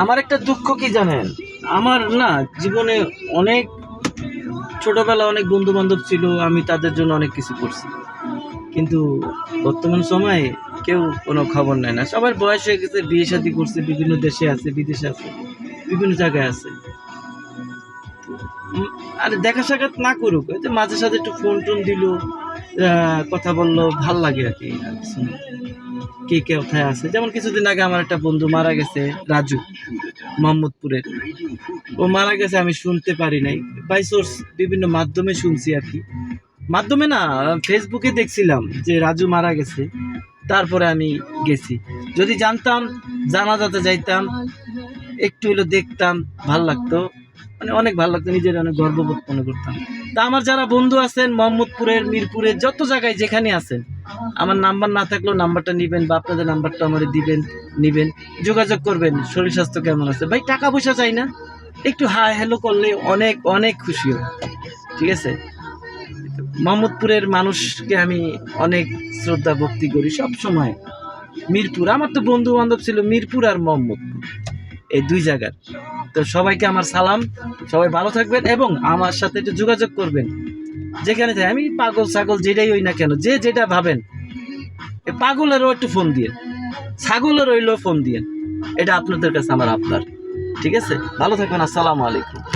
আমার একটা দুঃখ কি জানেন, আমার না জীবনে অনেক ছোটবেলা অনেক বন্ধু বান্ধব ছিল, আমি তাদের জন্য অনেক কিছু করছি, কিন্তু বর্তমান সময়ে কেউ কোনো খবর নেয় না। সবার বয়স হয়ে গেছে, বিয়ে শাদী করছে, বিভিন্ন দেশে আছে, বিদেশে আছে, বিভিন্ন জায়গায় আছে। আর দেখা সাক্ষাৎ না করুক, ওই যে মাঝে সাঝে একটু ফোন টোন দিল, কথা বললো, ভাল লাগে আর কি। আর কিছু না। কে কে কোথায় আছে, যেমন কিছুদিন আগে আমার একটা বন্ধু মারা গেছে, রাজু, মোহাম্মদপুরের। ও মারা গেছে, আমি শুনতে পারি নাই, বাই সোর্স বিভিন্ন মাধ্যমে শুনছি আর কি। মাধ্যমে না, ফেসবুকে দেখছিলাম যে রাজু মারা গেছে, তারপরে আমি গেছি। যদি জানতাম, জানাজাতে যাইতাম, একটু হলো দেখতাম, ভাল লাগতো, মানে অনেক ভালো লাগতো, নিজের অনেক গর্ববোধ মনে করতাম। তা আমার যারা বন্ধু আছেন মোহাম্মদপুরের, মিরপুরের, যত জায়গায় যেখানে আছেন, আমার নাম্বার না থাকলেও নাম্বারটা নিবেন, বা আপনাদের নাম্বারটা আমার দিবেন, নিবেন, যোগাযোগ করবেন, শরীর স্বাস্থ্য কেমন আছে। ভাই টাকা পয়সা চাই না, একটু হাই হ্যালো করলে অনেক অনেক খুশি হই। ঠিক আছে, মোহাম্মদপুরের মানুষকে আমি অনেক শ্রদ্ধা ভক্তি করি সব সময়। মিরপুর, আমার তো বন্ধু বান্ধব ছিল মিরপুর আর মোহাম্মদপুর, এই দুই জায়গার। তো সবাইকে আমার সালাম, সবাই ভালো থাকবেন এবং আমার সাথে একটু যোগাযোগ করবেন যেখানে থাকে। আমি পাগল ছাগল যেটাই হই না কেন, যে যেটা ভাবেন, পাগলেরও একটু ফোন দিয়ে, ছাগলের হইলেও ফোন দিয়ে, এটা আপনাদের কাছে আমার আপনার। ঠিক আছে, ভালো থাকবেন, আসসালামু আলাইকুম।